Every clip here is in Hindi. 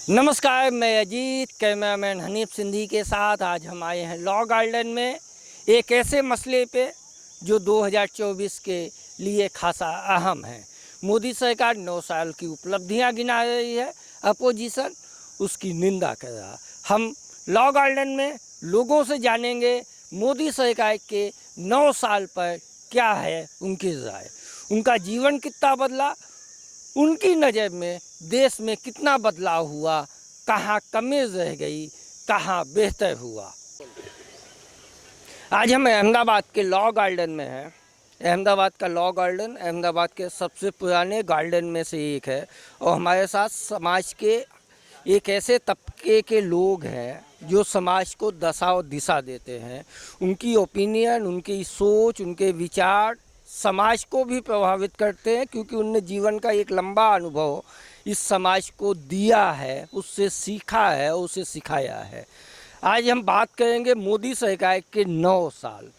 नमस्कार, मैं अजीत कैमरामैन हनीफ सिंधी के साथ आज हम आए हैं लॉ गार्डन में एक ऐसे मसले पे जो 2024 के लिए खासा अहम है। मोदी सरकार 9 साल की उपलब्धियां गिना रही है, अपोजिशन उसकी निंदा कर रहा। हम लॉ गार्डन में लोगों से जानेंगे मोदी सरकार के 9 साल पर क्या है उनकी राय, उनका जीवन कितना बदला, उनकी नज़र में देश में कितना बदलाव हुआ, कहाँ कमी रह गई, कहाँ बेहतर हुआ। आज हम अहमदाबाद के लॉ गार्डन में हैं। अहमदाबाद का लॉ गार्डन अहमदाबाद के सबसे पुराने गार्डन में से एक है और हमारे साथ समाज के एक ऐसे तबके के लोग हैं जो समाज को दशा और दिशा देते हैं। उनकी ओपिनियन, उनकी सोच, उनके विचार समाज को भी प्रभावित करते हैं क्योंकि उनने जीवन का एक लंबा अनुभव इस समाज को दिया है, उससे सीखा है, उसे सिखाया है। आज हम बात करेंगे मोदी सरकार के 9 साल।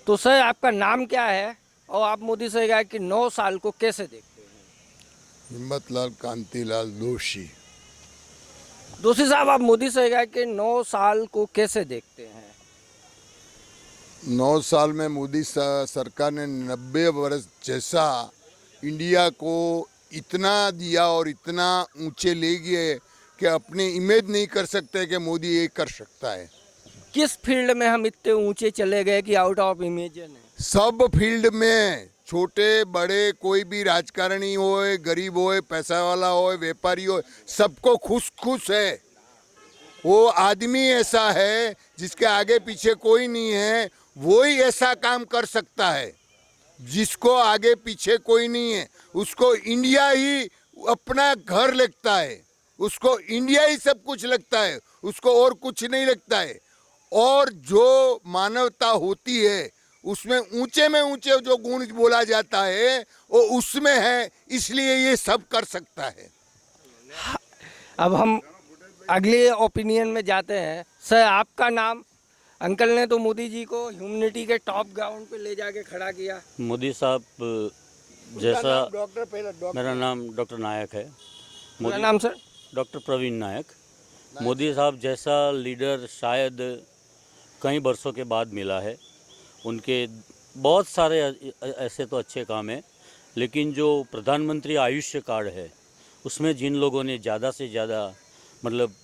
तो सर, आपका नाम क्या है और आप मोदी सरकार के 9 साल को कैसे देखते हैं? हिम्मतलाल कांतिलाल दोषी। दोषी साहब, आप मोदी सरकार के 9 साल को कैसे देखते हैं? 9 साल में मोदी सरकार ने 90 वर्ष जैसा इंडिया को इतना दिया और इतना ऊंचे ले गए कि अपने इमेज नहीं कर सकते कि मोदी ये कर सकता है। किस फील्ड में हम इतने ऊंचे चले गए कि आउट ऑफ इमेजिन है? सब फील्ड में, छोटे बड़े, कोई भी राजकारणी हो, गरीब हो, पैसा वाला हो, व्यापारी हो, सबको खुश है। वो आदमी ऐसा है जिसके आगे पीछे कोई नहीं है, वो ही ऐसा काम कर सकता है। जिसको आगे पीछे कोई नहीं है उसको इंडिया ही अपना घर लगता है, उसको इंडिया ही सब कुछ लगता है, उसको और कुछ नहीं लगता है। और जो मानवता होती है उसमें ऊंचे में ऊंचे जो गुण बोला जाता है वो उसमें है, इसलिए ये सब कर सकता है। अब हम अगले ओपिनियन में जाते हैं। सर, आपका नाम? अंकल ने तो मोदी जी को ह्यूमनिटी के टॉप ग्राउंड पे ले जाके खड़ा किया। मोदी साहब जैसा, मेरा नाम डॉक्टर नायक है। मेरा नाम सर? डॉक्टर प्रवीण नायक। मोदी साहब जैसा लीडर शायद कई वर्षों के बाद मिला है। उनके बहुत सारे ऐसे तो अच्छे काम हैं, लेकिन जो प्रधानमंत्री आयुष्य कार्ड है उसमें जिन लोगों ने ज़्यादा से ज़्यादा मतलब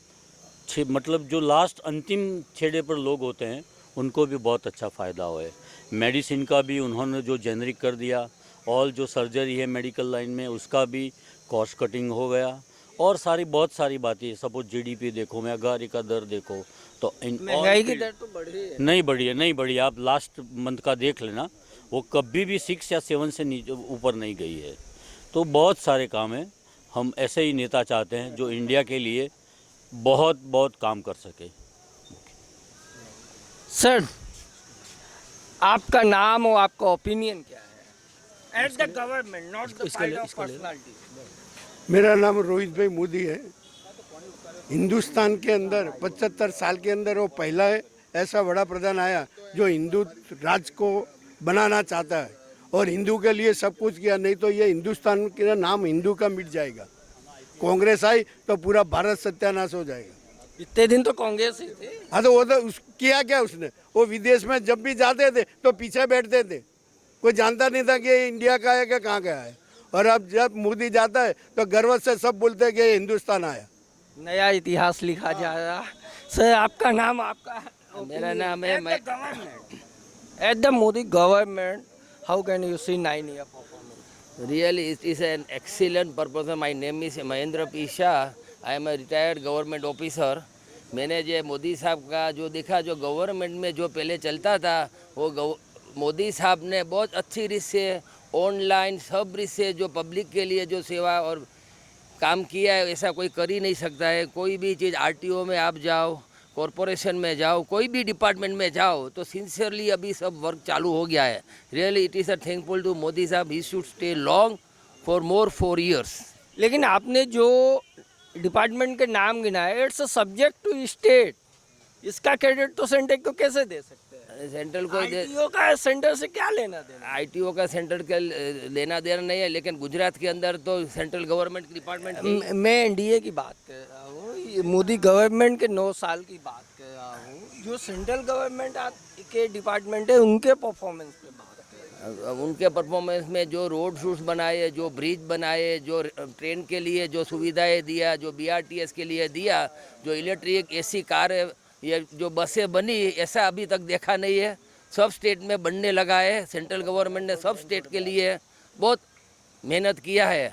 जो लास्ट अंतिम छेड़े पर लोग होते हैं उनको भी बहुत अच्छा फ़ायदा हुआ है। मेडिसिन का भी उन्होंने जो जेनरिक कर दिया, और जो सर्जरी है मेडिकल लाइन में उसका भी कॉस्ट कटिंग हो गया, और बहुत सारी बातें। सपोज जीडीपी देखो, महंगाई का दर देखो, तो महंगाई की दर तो बढ़ी है? नहीं बढ़ी। आप लास्ट मंथ का देख लेना, वो कभी भी 6 या 7 से नीचे ऊपर नहीं गई है। तो बहुत सारे काम हैं। हम ऐसे ही नेता चाहते हैं जो इंडिया के लिए बहुत काम कर सके। सर, आपका नाम और आपका ओपिनियन क्या है? At the government, not the side of personality. मेरा नाम रोहित भाई मोदी है। हिंदुस्तान के अंदर 75 साल के अंदर वो पहला ऐसा बड़ा प्रधान आया जो हिंदू राज को बनाना चाहता है और हिंदू के लिए सब कुछ किया। नहीं तो ये हिंदुस्तान का नाम हिंदू का मिट जाएगा। कांग्रेस आई तो पूरा भारत सत्यानाश हो जाएगा। इतने दिन तो कांग्रेस ही थे। हाँ, तो वो तो किया क्या उसने? वो विदेश में जब भी जाते थे तो पीछे बैठते थे, कोई जानता नहीं था कि ये इंडिया का है कि कहाँ का है। और अब जब मोदी जाता है तो गर्व से सब बोलते हैं कि हिंदुस्तान आया। नया इतिहास लिखा जा रहा। सर, आपका नाम? आपका? मेरा नाम है at the Modi government, how can you see 9 year performance? Really, it is an excellent purpose. My name is Mahendra P Shah. I am a retired government officer. मैंने जो मोदी साहब का जो देखा, जो गवर्नमेंट में जो पहले चलता था वो मोदी साहब ने बहुत अच्छी रीत से ऑनलाइन सब रीत से जो पब्लिक के लिए जो सेवा और काम किया है, ऐसा कोई कर ही नहीं सकता है। कोई भी चीज़ आरटीओ में आप जाओ, कॉरपोरेशन में जाओ, कोई भी डिपार्टमेंट में जाओ तो सिंसियरली अभी सब वर्क चालू हो गया है। Really it is a thankful to Modi साहब। He should stay long for more 4 years। लेकिन आपने जो डिपार्टमेंट के नाम गिनाए, it's a subject to state. इसका क्रेडिट तो सेंटर को कैसे दे सकते हैं? सेंट्रल को आईटीओ का सेंटर से क्या लेना देना? आईटीओ का सेंटर के लेना देना नहीं है, लेकिन गुजरात के अंदर तो सेंट्रल गवर्नमेंट डिपार्टमेंट मैं एनडीए की बात कर रहा हूँ। ये मोदी गवर्नमेंट के 9 साल की बात कर रहा हूँ, जो सेंट्रल गवर्नमेंट के डिपार्टमेंट है उनके परफॉर्मेंस पे बात कर रहा हूँ। उनके परफॉर्मेंस में जो रोड शूट्स बनाए, जो ब्रिज बनाए, जो ट्रेन के लिए जो सुविधाएं दिया, जो BRTS के लिए दिया, जो इलेक्ट्रिक AC कार है, ये जो बसें बनी, ऐसा अभी तक देखा नहीं है। सब स्टेट में बनने लगा है। सेंट्रल गवर्नमेंट ने सब स्टेट के लिए बहुत मेहनत किया है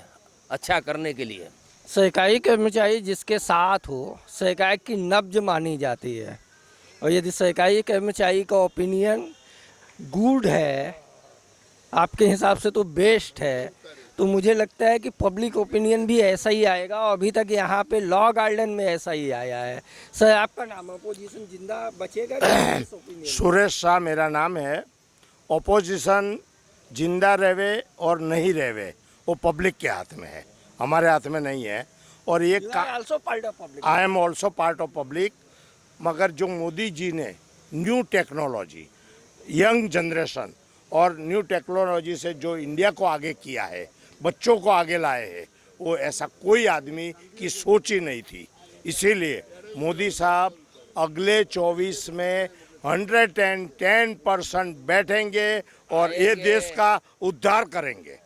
अच्छा करने के लिए। सरकारी कर्मचारी जिसके साथ हो, सरकार की नब्ज मानी जाती है, और यदि सरकारी कर्मचारी का ओपिनियन गुड है, आपके हिसाब से तो बेस्ट है, तो मुझे लगता है कि पब्लिक ओपिनियन भी ऐसा ही आएगा। और अभी तक यहाँ पे लॉ गार्डन में ऐसा ही आया है। सर, आपका नाम, अपोजिशन जिंदा बचेगा कि ओपिनियन? सुरेश शाह मेरा नाम है। ओपोजिशन जिंदा रहे और नहीं रहे वो पब्लिक के हाथ में है, हमारे हाथ में नहीं है। और ये also part of public. I am also part of public. मगर जो मोदी जी ने न्यू टेक्नोलॉजी, यंग जनरेशन और न्यू टेक्नोलॉजी से जो इंडिया को आगे किया है, बच्चों को आगे लाए हैं, वो ऐसा कोई आदमी की सोच ही नहीं थी। इसीलिए मोदी साहब अगले 24 में 110% बैठेंगे और ये देश का उद्धार करेंगे।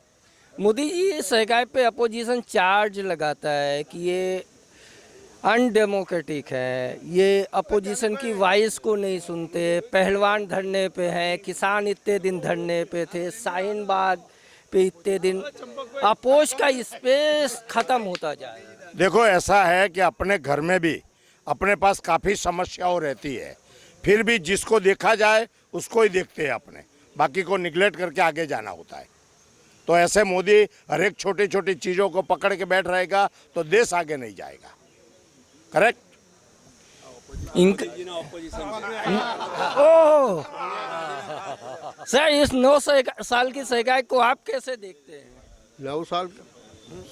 मोदी जी सरकार पे अपोजिशन चार्ज लगाता है कि ये अनडेमोक्रेटिक है, ये अपोजिशन की वॉइस को नहीं सुनते, पहलवान धरने पे हैं, किसान इतने दिन धरने पे थे, शाहीन बाग पे इतने दिन, अपोज का स्पेस खत्म होता जाएगा। देखो, ऐसा है कि अपने घर में भी अपने पास काफ़ी समस्याओं रहती है, फिर भी जिसको देखा जाए उसको ही देखते हैं अपने, बाकी को निगलेक्ट करके आगे जाना होता है। तो ऐसे मोदी हर एक छोटी छोटी चीज़ों को पकड़ के बैठ रहेगा तो देश आगे नहीं जाएगा। करेक्ट? ओह सर, इस 9 साल की सरकार को आप कैसे देखते हैं? 9 साल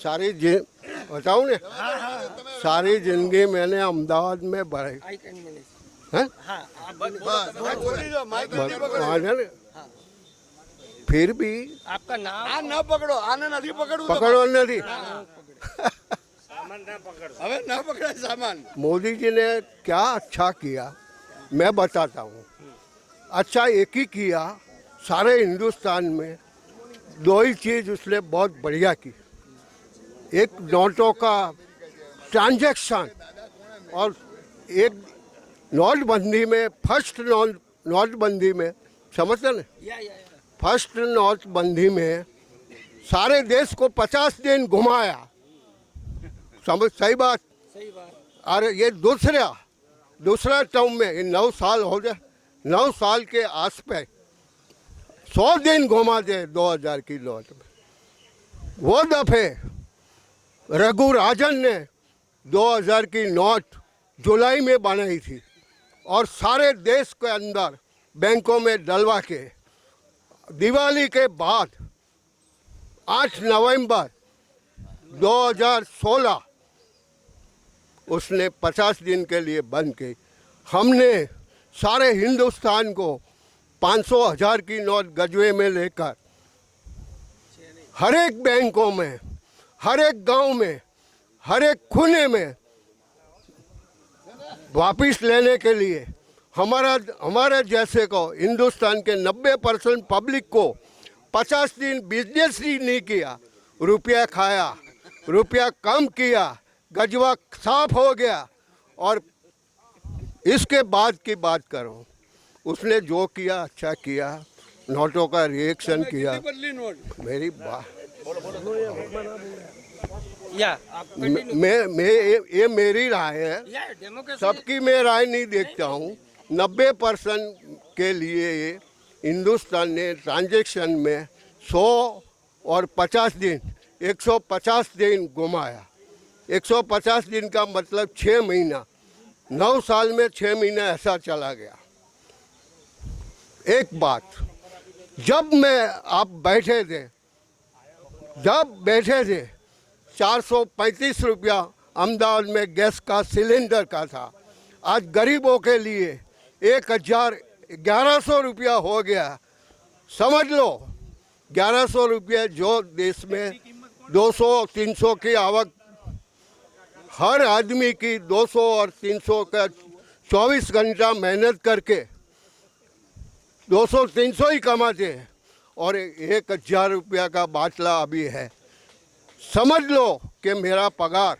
सारी बताऊँ ने, सारी जिंदगी मैंने अहमदाबाद में बढ़ाई हैं? फिर भी आपका नाम? ना पकड़ो, आने नहीं पकड़ो, पकड़ो नहीं। अबे ना पकड़ा सामान। मोदी जी ने क्या अच्छा किया मैं बताता हूँ। अच्छा एक ही किया, सारे हिंदुस्तान में 2 ही चीज़ उसने बहुत बढ़िया की। एक नोटों का ट्रांजैक्शन, और एक नोटबंदी में, फर्स्ट नोटबंदी में, समझते ना, फर्स्ट नोटबंदी में सारे देश को 50 दिन घुमाया। समझ? सही बात। और ये दूसरा टर्म में 9 साल हो गए, 9 साल के आस पे 100 दिन घुमा दे 2000 की नोट में। वो दफे रघु राजन ने 2000 की नोट जुलाई में बनाई थी और सारे देश के अंदर बैंकों में डलवा के दिवाली के बाद 8 नवंबर 2016 उसने 50 दिन के लिए बंद की। हमने सारे हिंदुस्तान को 500,000 की नोट गजवे में लेकर हर एक बैंकों में, हर एक गांव में, हर एक खुने में वापिस लेने के लिए हमारे जैसे को, हिंदुस्तान के 90% पब्लिक को 50 दिन बिजनेस ही नहीं किया, रुपया खाया, रुपया कम किया, गजवा साफ हो गया। और इसके बाद की बात करूं, उसने जो किया अच्छा किया, नोटों का रिएक्शन किया। मेरी बात ये मेरी राय है, सबकी मैं राय नहीं देखता हूँ। 90% के लिए हिंदुस्तान ने ट्रांजैक्शन में 100 और 50 दिन, 150 दिन घुमाया। 150 दिन का मतलब 6 महीना, 9 साल में 6 महीना ऐसा चला गया। एक बात, जब आप बैठे थे 435 रुपया अहमदाबाद में गैस का सिलेंडर का था। आज गरीबों के लिए 1100 रुपया हो गया। समझ लो, 1100 रुपये जो देश में 200-300 की आवक हर आदमी की 200 और 300 का 24 घंटा मेहनत करके 200-300 ही कमाते हैं और 1,000 रुपया का बाटला अभी है। समझ लो कि मेरा पगार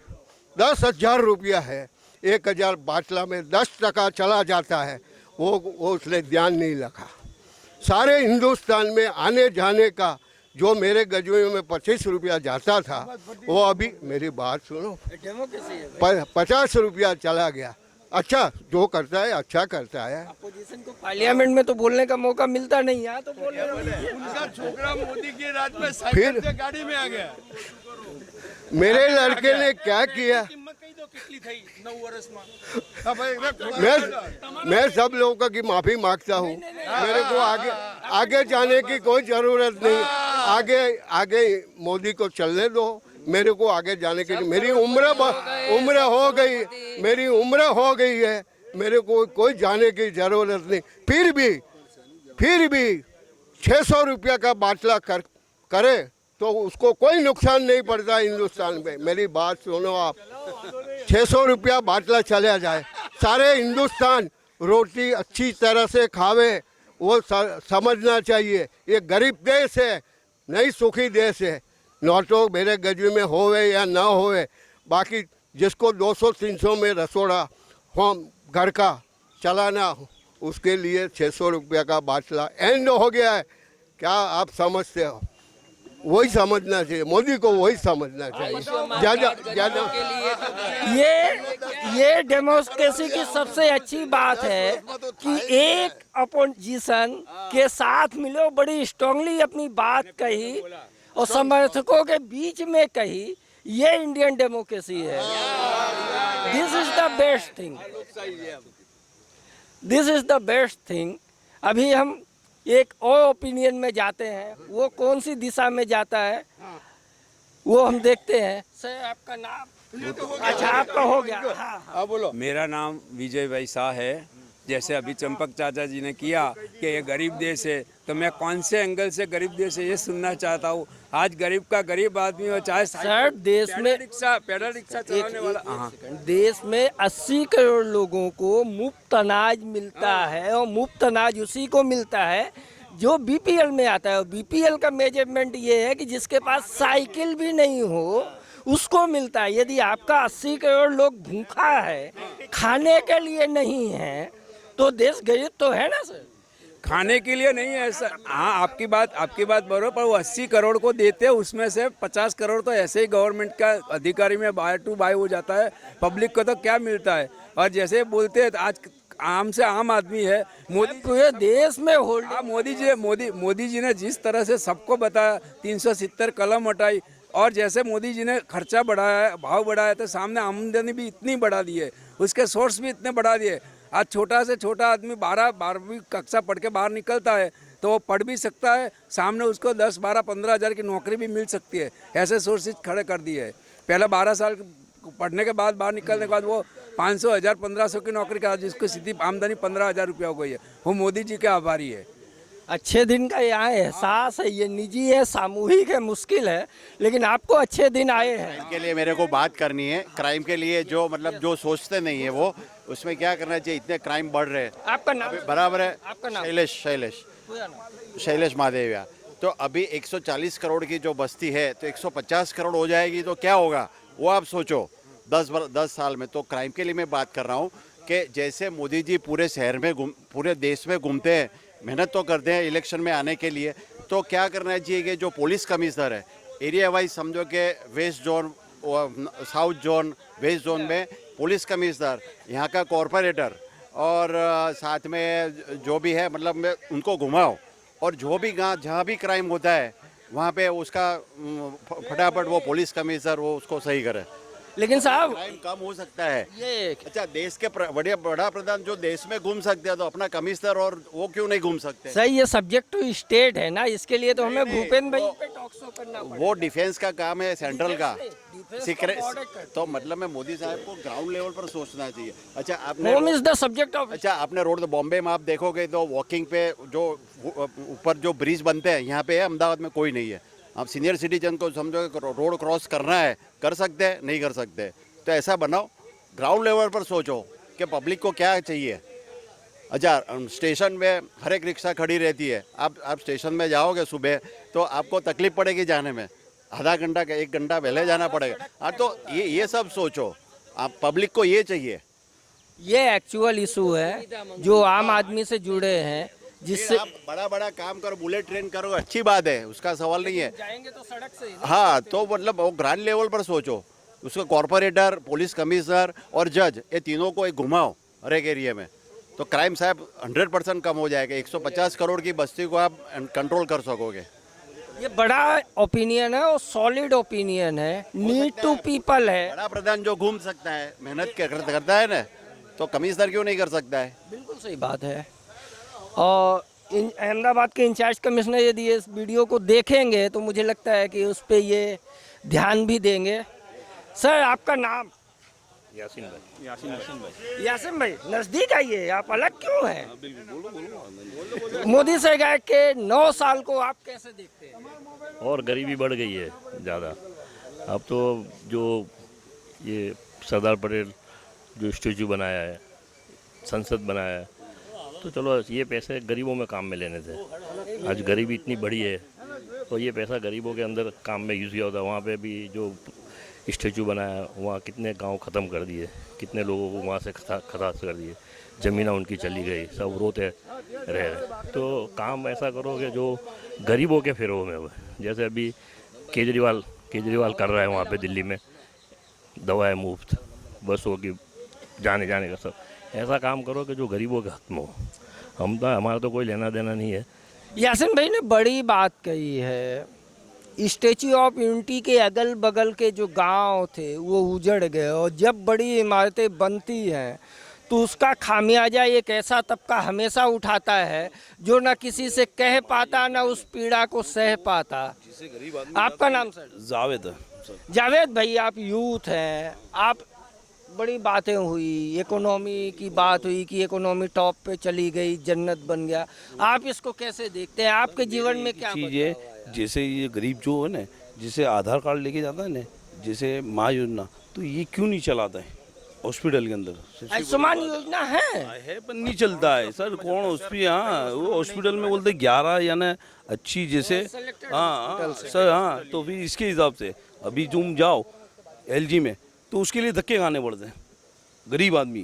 10,000 रुपया है, 1,000 बाटला में 10% चला जाता है, वो उसने ध्यान नहीं रखा। सारे हिंदुस्तान में आने जाने का जो मेरे गजवे में 25 रुपया जाता था वो अभी, मेरी बात सुनो, 50 रुपया चला गया। अच्छा जो करता है अच्छा करता है। अपोजिशन को पार्लियामेंट में तो बोलने का मौका मिलता नहीं है, तो बोल उनका छोकरा मोदी के राज में फिर से गाड़ी में आ गया। मेरे लड़के ने क्या किया, मैं सब लोगों की माफी मांगता हूँ। मेरे को आगे जाने की कोई जरूरत नहीं। आगे मोदी को चलने दो, मेरे को आगे जाने के लिए मेरी उम्र हो गई, मेरी उम्र हो गई है, मेरे को कोई जाने की जरूरत नहीं। फिर भी 600 रुपया का बाटला करे तो उसको कोई नुकसान नहीं पड़ता हिंदुस्तान में। मेरी बात सुनो आप, 600 रुपया बाटला चला जाए, सारे हिंदुस्तान रोटी अच्छी तरह से खावे, वो समझना चाहिए। ये गरीब देश है, नहीं सुखी देश है। नोटो मेरे गजवे में होवे या ना होवे, बाकी जिसको 200-300 में रसोड़ा होम घर का चलाना, उसके लिए 600 रुपया का बाटला एंड हो गया है। क्या आप समझते हो? वही समझना चाहिए, मोदी को वही समझना चाहिए। ज़्यादा ये डेमोक्रेसी की सबसे अच्छी बात है कि एक अपोजिशन के साथ मिले, बड़ी स्ट्रांगली अपनी बात कही और समर्थकों के बीच में कही। ये इंडियन डेमोक्रेसी है। This is the best thing, this is the best thing. अभी हम एक और ओपिनियन में जाते हैं, वो कौन सी दिशा में जाता है वो हम देखते हैं। सर आपका नाम? अच्छा आपका हो गया। हाँ बोलो। मेरा नाम विजय भाई शाह है। जैसे अभी चंपक चाचा जी ने किया कि ये गरीब देश है, तो मैं कौन से एंगल से गरीब देश है ये सुनना चाहता हूँ। आज गरीब का गरीब आदमी हो, चाहे सर देश में पैदल रिक्शा चलाने वाला, हाँ, देश में 80 करोड़ लोगों को मुफ्त अनाज मिलता है और मुफ्त अनाज उसी को मिलता है जो बीपीएल में आता है। और बीपीएल का मेजरमेंट ये है कि जिसके पास साइकिल भी नहीं हो उसको मिलता है। यदि आपका 80 करोड़ लोग भूखा है, खाने के लिए नहीं है, तो देश गरीब तो है ना सर? खाने के लिए नहीं है सर। हाँ, आपकी बात बरोबर, पर वो 80 करोड़ को देते हैं, उसमें से 50 करोड़ तो ऐसे ही गवर्नमेंट का अधिकारी में बाय टू बाय हो जाता है। पब्लिक को तो क्या मिलता है? और जैसे बोलते हैं आज आम से आम आदमी है, मोदी पूरे देश में होल्ड। मोदी जी ने जिस तरह से सबको बताया, 370 कलम हटाई, और जैसे मोदी जी ने खर्चा बढ़ाया, भाव बढ़ाया, तो सामने आमदनी भी इतनी बढ़ा दी है, उसके सोर्स भी इतने बढ़ा दिए। आज छोटा से छोटा आदमी 12वीं कक्षा पढ़ के बाहर निकलता है तो वो पढ़ भी सकता है, सामने उसको 10, 12, 15 हज़ार की नौकरी भी मिल सकती है। ऐसे सोर्सेज खड़े कर दिए है। पहले 12 साल पढ़ने के बाद बाहर निकलने के बाद वो 500, 1000, 1500 की नौकरी का, जिसको सीधी आमदनी 15,000 रुपया हो गई है, वो मोदी जी के आभारी है। अच्छे दिन का यहाँ एहसास है, ये निजी है, सामूहिक है, मुश्किल है, लेकिन आपको अच्छे दिन आए हैं। के लिए मेरे को बात करनी है। क्राइम के लिए जो मतलब जो सोचते नहीं है वो, उसमें क्या करना चाहिए? इतने क्राइम बढ़ रहे हैं। आपका नाम? बराबर है, आपका नाम? शैलेश महादेविया। तो अभी 140 करोड़ की जो बस्ती है, तो 150 करोड़ हो जाएगी तो क्या होगा वो आप सोचो 10 साल में। तो क्राइम के लिए मैं बात कर रहा हूँ कि जैसे मोदी जी पूरे शहर में पूरे देश में घूमते हैं, मेहनत तो करते हैं इलेक्शन में आने के लिए, तो क्या करना चाहिए कि जो पुलिस कमिश्नर है, एरिया वाइज समझो कि west zone, south zone, west zone में पुलिस कमिश्नर, यहाँ का कॉरपोरेटर और साथ में जो भी है, मतलब मैं उनको घुमाओ, और जो भी जहाँ भी क्राइम होता है वहाँ पे उसका फटाफट वो पुलिस कमिश्नर वो उसको सही करे। लेकिन साहब क्राइम कम हो सकता है। ये अच्छा, देश के बड़ा प्रधान जो देश में घूम सकते हैं, तो अपना कमिश्नर और वो क्यों नहीं घूम सकते? सही, ये सब्जेक्ट टू स्टेट है ना, इसके लिए तो हमें भूपेंद्र भाई पे टॉक शो करना पड़ेगा। वो डिफेंस का काम है, सेंट्रल का सीक्रेट। तो तो मतलब में मोदी साहब को ग्राउंड लेवल पर सोचना चाहिए। अच्छा, home is the subject of. अच्छा, आपने रोड बॉम्बे में आप देखोगे तो वॉकिंग पे जो ऊपर जो ब्रिज बनते हैं, यहाँ पे है, अहमदाबाद में कोई नहीं है। आप सीनियर सिटीजन को समझो रोड क्रॉस करना है, कर सकते हैं? नहीं कर सकते। तो ऐसा बनाओ, ग्राउंड लेवल पर सोचो कि पब्लिक को क्या चाहिए। अच्छा, स्टेशन में हर एक रिक्शा खड़ी रहती है, आप स्टेशन में जाओगे सुबह तो आपको तकलीफ पड़ेगी जाने में, आधा घंटा 1 घंटा पहले जाना पड़ेगा। हाँ, तो ये सब सोचो, आप पब्लिक को ये चाहिए। ये एक्चुअल इशू है जो आम आदमी से जुड़े हैं, जिससे आप बड़ा बड़ा काम करो, बुलेट ट्रेन करो, अच्छी बात है, उसका सवाल नहीं है। जाएंगे तो सड़क से ही। हाँ, तो मतलब वो ग्रांड लेवल पर सोचो, उसका कॉर्पोरेटर, पुलिस कमिश्नर और जज, ये तीनों को एक घुमाओ हर एक एरिया में, तो क्राइम साहब 100% कम हो जाएगा। 150 करोड़ की बस्ती को आप कंट्रोल कर सकोगे। ये बड़ा ओपिनियन है और सॉलिड ओपिनियन है, नीड टू पीपल है। बड़ा प्रधान जो घूम सकता है, मेहनत करता है ना, तो कमिश्नर क्यों नहीं कर सकता है? बिल्कुल सही बात है। और अहमदाबाद के इंचार्ज कमिश्नर यदि इस वीडियो को देखेंगे तो मुझे लगता है कि उस पर ये ध्यान भी देंगे। सर, आपका नाम? यासीन भाई। यासिन भाई, नज़दीक आइए, आप अलग क्यों हैं? मोदी सरकार के 9 साल को आप कैसे देखते हैं? और गरीबी बढ़ गई है ज़्यादा। अब तो जो ये सरदार पटेल जो स्टेचू बनाया है, संसद बनाया है, तो चलो ये पैसे गरीबों में काम में लेने थे। आज गरीबी इतनी बड़ी है तो ये पैसा गरीबों के अंदर काम में यूज़ किया होता। वहाँ पे भी जो स्टेचू बनाया, वहाँ कितने गांव ख़त्म कर दिए, कितने लोगों को वहाँ से खलास कर दिए, ज़मीनें उनकी चली गई, सब रोते रहे। तो काम ऐसा करोगे जो गरीबों के फेरों में हो। जैसे अभी केजरीवाल कर रहा है वहाँ पे दिल्ली में, दवाएं मुफ्त, बसों की जाने का सब। ऐसा काम करो कि जो गरीबों के हक में हो। हमारा तो कोई लेना देना नहीं है। यासिन भाई ने बड़ी बात कही है। स्टैच्यू ऑफ यूनिटी के अगल बगल के जो गांव थे वो उजड़ गए, और जब बड़ी इमारतें बनती हैं तो उसका खामियाजा एक ऐसा तबका हमेशा उठाता है जो ना किसी से कह पाता, ना उस पीड़ा को सह पाता। आपका नाम सर? जावेद। जावेद भाई, आप यूथ हैं, आप बड़ी बातें हुई, इकोनॉमी की बात हुई कि इकोनॉमी टॉप पे चली गई, जन्नत बन गया। आप इसको कैसे देखते हैं? आपके जीवन में क्या चीज़ है, जैसे ये गरीब जो है ना, जिसे आधार कार्ड लेके जाता है ना, जैसे माँ योजना, तो ये क्यों नहीं चलाता है हॉस्पिटल के अंदर? आयुष्मान योजना है पर नहीं चलता है सर। कौन हॉस्पिटल? हाँ, वो हॉस्पिटल में बोलते 11 यानी अच्छी, जैसे हाँ सर, हाँ, तो फिर इसके हिसाब से अभी तुम जाओ LG में तो उसके लिए धक्के खाने पड़ते हैं गरीब आदमी।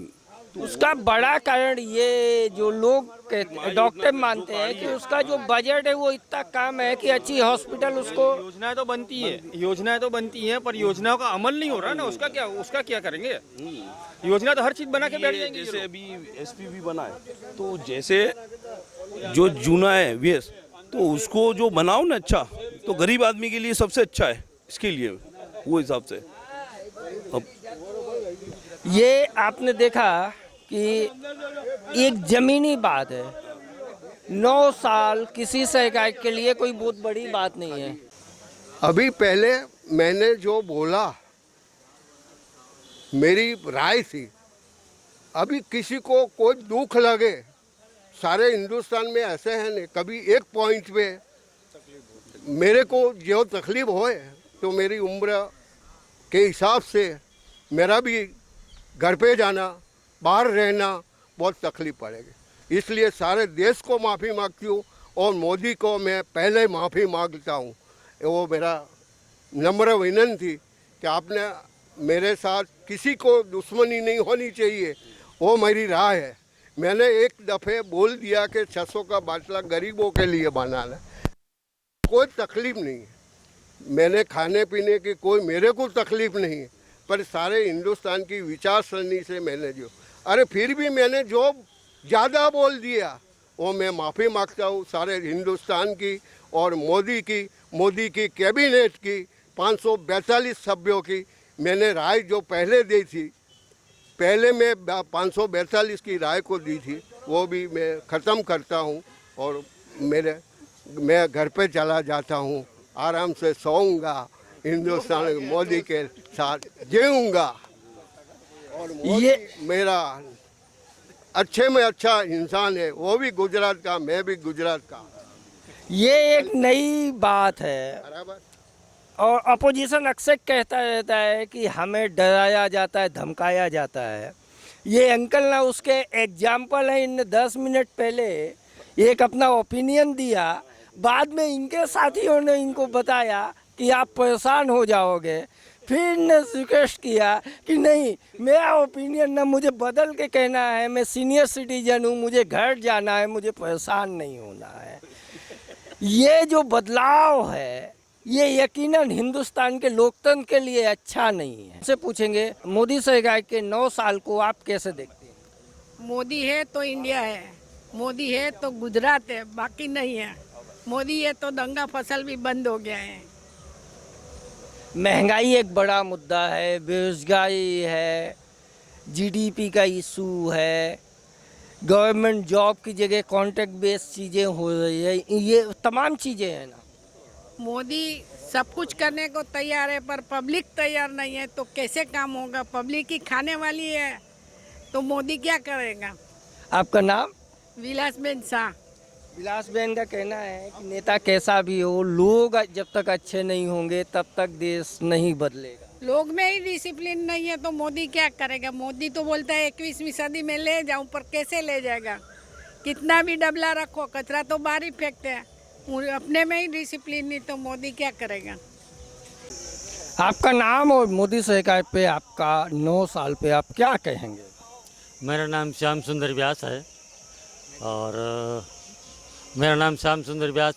तो उसका बड़ा कारण ये जो लोग डॉक्टर मानते हैं कि उसका जो बजट है वो इतना कम है कि अच्छी हॉस्पिटल उसको। योजनाएं तो बनती हैं पर योजनाओं का अमल नहीं हो रहा ना, उसका क्या करेंगे? योजना तो हर चीज बना के बैठ जाएंगे। जैसे अभी SPV बना है, तो जैसे जो जूना है वेस, तो उसको जो बनाओ ना अच्छा, तो गरीब आदमी के लिए सबसे अच्छा है। इसके लिए वो हिसाब से अब ये आपने देखा कि एक जमीनी बात है। 9 साल किसी सरकार के लिए कोई बहुत बड़ी बात नहीं है। अभी पहले मैंने जो बोला मेरी राय थी, अभी किसी को कोई दुख लगे, सारे हिंदुस्तान में ऐसे हैं नहीं, कभी एक पॉइंट पे मेरे को जो तकलीफ होए तो मेरी उम्र के हिसाब से मेरा भी घर पे जाना, बाहर रहना बहुत तकलीफ पड़ेगी। इसलिए सारे देश को माफ़ी मांगती हूँ और मोदी को मैं पहले माफ़ी मांगता हूँ। वो मेरा नम्र विनती कि आपने मेरे साथ किसी को दुश्मनी नहीं होनी चाहिए, वो मेरी राय है। मैंने एक दफ़े बोल दिया कि 600 का बाटला गरीबों के लिए बनाना, कोई तकलीफ नहीं है। मैंने खाने पीने की कोई मेरे को तकलीफ नहीं है, पर सारे हिंदुस्तान की विचारसरणी से मैंने अरे फिर भी मैंने जो ज़्यादा बोल दिया वो मैं माफ़ी मांगता हूँ सारे हिंदुस्तान की और मोदी की कैबिनेट की 542 सभ्यों की। मैंने राय जो पहले दी थी, पहले मैं 542 की राय को दी थी, वो भी मैं ख़त्म करता हूँ और मैं घर पे चला जाता हूँ, आराम से सोऊंगा, हिंदुस्तान मोदी के साथ जीऊंगा। और ये मेरा अच्छे में अच्छा इंसान है, वो भी गुजरात का, मैं भी गुजरात का। ये एक नई बात है और अपोजिशन अक्सर कहता रहता है कि हमें डराया जाता है, धमकाया जाता है। ये अंकल ना उसके एग्जाम्पल है। इन 10 मिनट पहले एक अपना ओपिनियन दिया, बाद में इनके साथियों ने इनको बताया कि आप परेशान हो जाओगे। फिर ने रिक्वेस्ट किया कि नहीं, मेरा ओपिनियन ना मुझे बदल के कहना है, मैं सीनियर सिटीजन हूँ, मुझे घर जाना है, मुझे परेशान नहीं होना है। ये जो बदलाव है ये यकीनन हिंदुस्तान के लोकतंत्र के लिए अच्छा नहीं है। से पूछेंगे मोदी सरकार के 9 साल को आप कैसे देखते हैं? मोदी है तो इंडिया है, मोदी है तो गुजरात है, बाकी नहीं है। मोदी है तो दंगा फसल भी बंद हो गया है। महंगाई एक बड़ा मुद्दा है, बेरोजगारी है, जीडीपी का इशू है, गवर्नमेंट जॉब की जगह कॉन्ट्रैक्ट बेस्ड चीज़ें हो रही है, ये तमाम चीज़ें हैं ना। मोदी सब कुछ करने को तैयार है पर पब्लिक तैयार नहीं है, तो कैसे काम होगा? पब्लिक ही खाने वाली है तो मोदी क्या करेगा? आपका नाम? विलासबेन शाह। विलासबेन का कहना है कि नेता कैसा भी हो, लोग जब तक अच्छे नहीं होंगे तब तक देश नहीं बदलेगा। लोग में ही डिसिप्लिन नहीं है तो मोदी क्या करेगा? मोदी तो बोलता है 21वीं सदी में ले जाऊं, पर कैसे ले जाएगा? कितना भी डबला रखो, कचरा तो बाहर ही फेंकते हैं। अपने में ही डिसिप्लिन नहीं तो मोदी क्या करेगा? आपका नाम और मोदी सरकार पे आपका 9 साल पे आप क्या कहेंगे? मेरा नाम श्याम सुंदर व्यास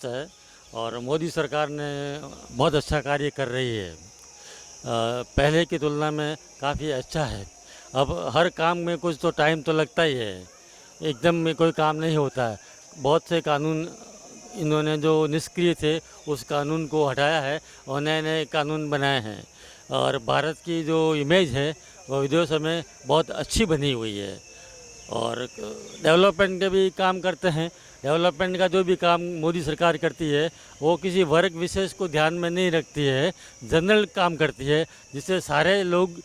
है और मोदी सरकार ने बहुत अच्छा कार्य कर रही है। पहले की तुलना में काफ़ी अच्छा है। अब हर काम में कुछ तो टाइम तो लगता ही है, एकदम में कोई काम नहीं होता है। बहुत से कानून इन्होंने जो निष्क्रिय थे उस कानून को हटाया है और नए नए कानून बनाए हैं। और भारत की जो इमेज है वो विदेशों में बहुत अच्छी बनी हुई है और डेवलपमेंट के भी काम करते हैं। डेवलपमेंट का जो भी काम मोदी सरकार करती है वो किसी वर्ग विशेष को ध्यान में नहीं रखती है, जनरल काम करती है, जिससे सारे लोग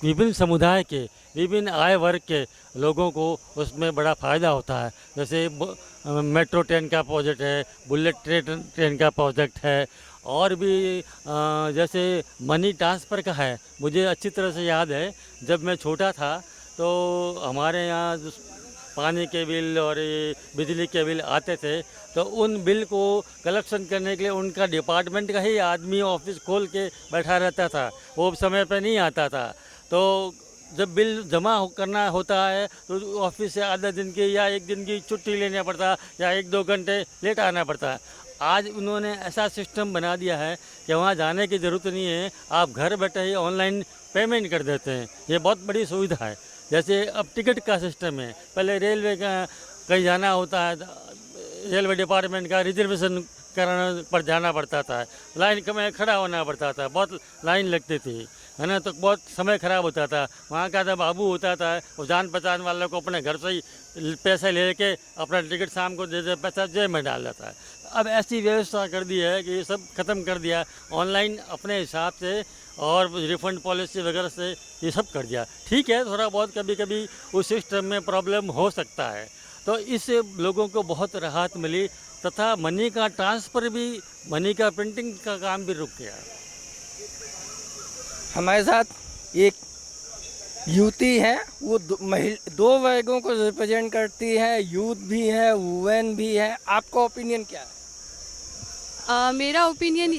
विभिन्न समुदाय के, विभिन्न आय वर्ग के लोगों को उसमें बड़ा फ़ायदा होता है। जैसे मेट्रो ट्रेन का प्रोजेक्ट है, बुलेट ट्रेन का प्रोजेक्ट है और भी जैसे मनी ट्रांसफ़र का है। मुझे अच्छी तरह से याद है, जब मैं छोटा था तो हमारे यहाँ पानी के बिल और बिजली के बिल आते थे तो उन बिल को कलेक्शन करने के लिए उनका डिपार्टमेंट का ही आदमी ऑफिस खोल के बैठा रहता था, वो समय पे नहीं आता था। तो जब बिल जमा करना होता है तो ऑफिस से आधा दिन की या 1 दिन की छुट्टी लेना पड़ता या 1-2 घंटे लेट आना पड़ता है। आज उन्होंने ऐसा सिस्टम बना दिया है कि वहाँ जाने की ज़रूरत नहीं है, आप घर बैठे ही ऑनलाइन पेमेंट कर देते हैं। ये बहुत बड़ी सुविधा है। जैसे अब टिकट का सिस्टम है, पहले रेलवे का कहीं जाना होता है, रेलवे डिपार्टमेंट का रिजर्वेशन कराने पर जाना पड़ता था, लाइन में खड़ा होना पड़ता था, बहुत लाइन लगती थी, है ना, तो बहुत समय ख़राब होता था। वहाँ का जब बाबू होता था वो जान पहचान वालों को अपने घर से ही पैसे लेके अपना टिकट शाम को दे पैसा जेब में डाल देता है। अब ऐसी व्यवस्था कर दी है कि ये सब ख़त्म कर दिया, ऑनलाइन अपने हिसाब से और रिफंड पॉलिसी वगैरह से ये सब कर दिया। ठीक है, थोड़ा बहुत कभी कभी उस सिस्टम में प्रॉब्लम हो सकता है, तो इससे लोगों को बहुत राहत मिली तथा मनी का ट्रांसफ़र भी, मनी का प्रिंटिंग का काम भी रुक गया। हमारे साथ एक युवती है, वो 2 वर्गों को रिप्रेजेंट करती है, यूथ भी है, वुमेन भी है। आपका ओपिनियन क्या है? मेरा ओपिनियन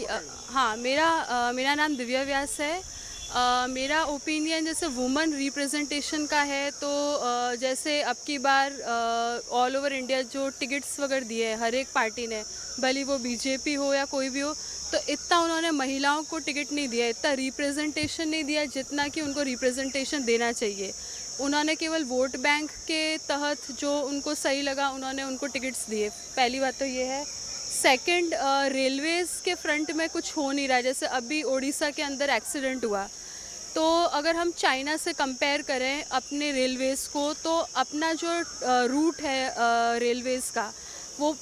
मेरा नाम दिव्या व्यास है। मेरा ओपिनियन जैसे वुमेन रिप्रेजेंटेशन का है तो जैसे अब की बार ऑल ओवर इंडिया जो टिकट्स वगैरह दिए हैं हर एक पार्टी ने, भले वो बीजेपी हो या कोई भी हो, तो इतना उन्होंने महिलाओं को टिकट नहीं दिया, इतना रिप्रेजेंटेशन नहीं दिया जितना कि उनको रिप्रेजेंटेशन देना चाहिए। उन्होंने केवल वोट बैंक के तहत जो उनको सही लगा उन्होंने उनको टिकट्स दिए। पहली बात तो ये है। सेकंड, रेलवेज़ के फ्रंट में कुछ हो नहीं रहा है। जैसे अभी उड़ीसा के अंदर एक्सीडेंट हुआ, तो अगर हम चाइना से कंपेयर करें अपने रेलवेज़ को, तो अपना जो रूट है रेलवेज़ का वो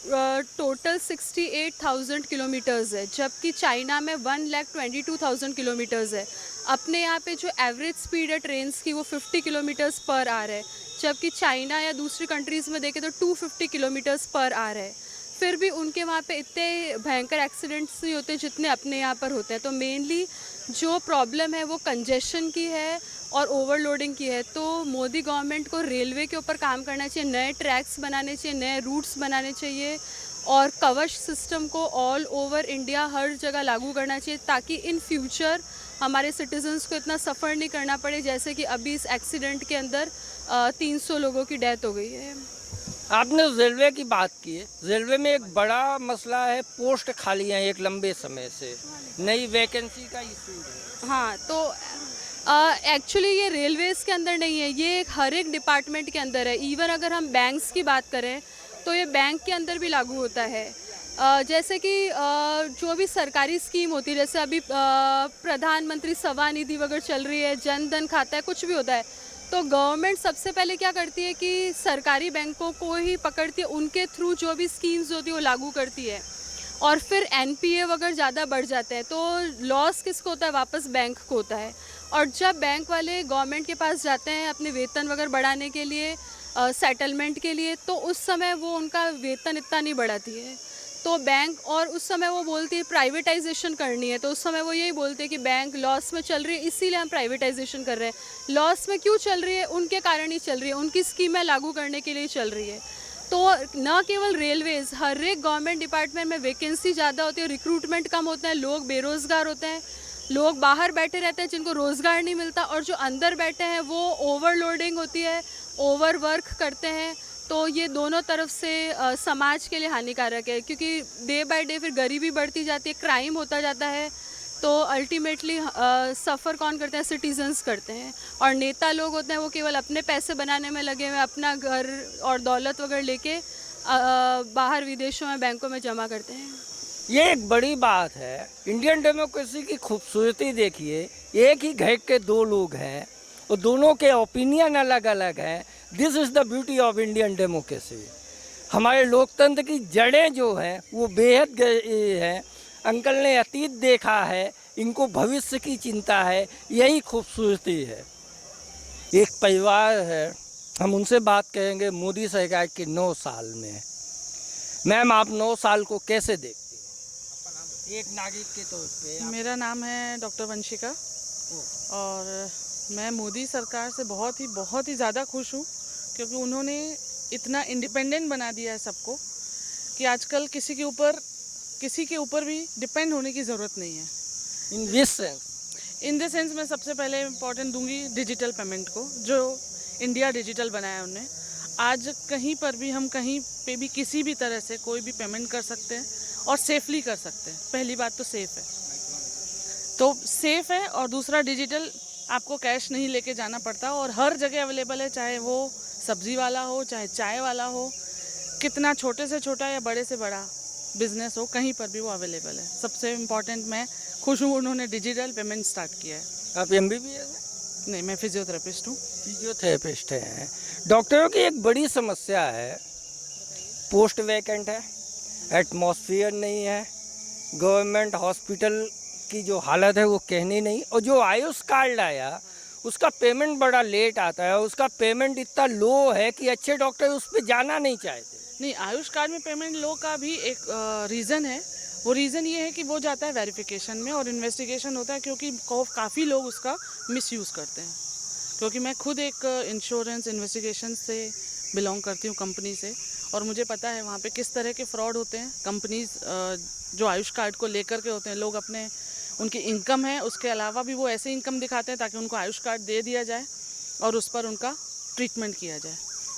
टोटल 68,000 किलोमीटर्स है, जबकि चाइना में 1,22,000 किलोमीटर्स है। अपने यहाँ पे जो एवरेज स्पीड है ट्रेन्स की वो 50 किलोमीटर्स पर आवर है, जबकि चाइना या दूसरी कंट्रीज़ में देखें तो 250 किलोमीटर्स पर आवर है। फिर भी उनके वहाँ पे इतने भयंकर एक्सीडेंट्स नहीं होते जितने अपने यहाँ पर होते हैं। तो मेनली जो प्रॉब्लम है वो कंजेशन की है और ओवरलोडिंग की है। तो मोदी गवर्नमेंट को रेलवे के ऊपर काम करना चाहिए, नए ट्रैक्स बनाने चाहिए, नए रूट्स बनाने चाहिए और कवच सिस्टम को ऑल ओवर इंडिया हर जगह लागू करना चाहिए, ताकि इन फ्यूचर हमारे सिटीजन्स को इतना सफ़र नहीं करना पड़े। जैसे कि अभी इस एक्सीडेंट के अंदर 300 लोगों की डेथ हो गई है। आपने रेलवे की बात की है, रेलवे में एक बड़ा मसला है, पोस्ट खाली हैं एक लंबे समय से, नई वैकेंसी का इशू है। हाँ, तो एक्चुअली ये रेलवेज़ के अंदर नहीं है, ये हर एक डिपार्टमेंट के अंदर है। इवन अगर हम बैंक्स की बात करें तो ये बैंक के अंदर भी लागू होता है। जैसे कि जो भी सरकारी स्कीम होती है, जैसे अभी प्रधानमंत्री सवा निधि वगैरह चल रही है, जन धन खाता है, कुछ भी होता है, तो गवर्नमेंट सबसे पहले क्या करती है कि सरकारी बैंकों को ही पकड़ती है, उनके थ्रू जो भी स्कीम्स होती है वो लागू करती है और फिर एनपीए वगैरह ज़्यादा बढ़ जाते हैं तो लॉस किसको होता है, वापस बैंक को होता है। और जब बैंक वाले गवर्नमेंट के पास जाते हैं अपने वेतन वगैरह बढ़ाने के लिए, सेटलमेंट के लिए, तो उस समय वो उनका वेतन इतना नहीं बढ़ाती है। तो बैंक, और उस समय वो बोलती है प्राइवेटाइजेशन करनी है, तो उस समय वो यही बोलते हैं कि बैंक लॉस में चल रही है इसीलिए हम प्राइवेटाइजेशन कर रहे हैं। लॉस में क्यों चल रही है, उनके कारण ही चल रही है, उनकी स्कीमें लागू करने के लिए चल रही है। तो न केवल रेलवेज़, हर एक गवर्नमेंट डिपार्टमेंट में वैकेंसी ज़्यादा होती है, रिक्रूटमेंट कम होता है, लोग बेरोज़गार होते हैं, लोग बाहर बैठे रहते हैं जिनको रोज़गार नहीं मिलता, और जो अंदर बैठे हैं वो ओवरलोडिंग होती है, ओवर वर्क करते हैं। तो ये दोनों तरफ से समाज के लिए हानिकारक है, क्योंकि डे बाय डे फिर गरीबी बढ़ती जाती है, क्राइम होता जाता है। तो अल्टीमेटली सफ़र कौन करते हैं, सिटीजन्स करते हैं। और नेता लोग होते हैं वो केवल अपने पैसे बनाने में लगे हुए, अपना घर और दौलत वगैरह लेके बाहर विदेशों में बैंकों में जमा करते हैं। ये एक बड़ी बात है। इंडियन डेमोक्रेसी की खूबसूरती देखिए, एक ही घर के दो लोग हैं और दोनों के ओपिनियन अलग अलग हैं। This is the beauty of Indian democracy. हमारे लोकतंत्र की जड़ें जो हैं वो बेहद गहरी हैं। अंकल ने अतीत देखा है, इनको भविष्य की चिंता है, यही खूबसूरती है। एक परिवार है, हम उनसे बात करेंगे मोदी सरकार के 9 साल में। मैम, आप 9 साल को कैसे देखते हैं एक नागरिक के तौर पे? मेरा नाम है डॉक्टर वंशिका और मैं मोदी सरकार से बहुत ही ज़्यादा खुश हूँ, क्योंकि उन्होंने इतना इंडिपेंडेंट बना दिया है सबको कि आजकल किसी के ऊपर भी डिपेंड होने की ज़रूरत नहीं है। इन दिस सेंस मैं सबसे पहले इम्पोर्टेंट दूंगी डिजिटल पेमेंट को, जो इंडिया डिजिटल बनाया उन्होंने। आज कहीं पर भी हम कहीं पे भी किसी भी तरह से कोई भी पेमेंट कर सकते हैं और सेफली कर सकते हैं। पहली बात तो सेफ है और दूसरा डिजिटल, आपको कैश नहीं लेके जाना पड़ता और हर जगह अवेलेबल है, चाहे वो सब्जी वाला हो, चाहे चाय वाला हो, कितना छोटे से छोटा या बड़े से बड़ा बिजनेस हो, कहीं पर भी वो अवेलेबल है। सबसे इम्पोर्टेंट, मैं खुश हूँ उन्होंने डिजिटल पेमेंट स्टार्ट किया है। आप MBBS? नहीं, मैं फिजियोथेरेपिस्ट हूँ। फिजियोथेरेपिस्ट हैं। डॉक्टरों की एक बड़ी समस्या है, पोस्ट वैकेंट है, एटमॉस्फेयर नहीं है, गवर्नमेंट हॉस्पिटल की जो हालत है वो कहनी नहीं। और जो आयुष कार्ड आया उसका पेमेंट बड़ा लेट आता है, उसका पेमेंट इतना लो है कि अच्छे डॉक्टर उस पर जाना नहीं चाहते। नहीं, आयुष कार्ड में पेमेंट लो का भी एक रीज़न है। वो रीज़न ये है कि वो जाता है वेरिफिकेशन में और इन्वेस्टिगेशन होता है, क्योंकि काफ़ी लोग उसका मिसयूज़ करते हैं। क्योंकि मैं खुद एक इंश्योरेंस इन्वेस्टिगेशन से बिलोंग करती हूँ, कंपनी से, और मुझे पता है वहाँ पे किस तरह के फ्रॉड होते हैं। कंपनीज जो आयुष कार्ड को लेकर के होते हैं, लोग अपने उनकी इनकम है उसके अलावा भी वो ऐसे इनकम दिखाते हैं ताकि उनको आयुष कार्ड दे दिया जाए और उस पर उनका ट्रीटमेंट किया जाए।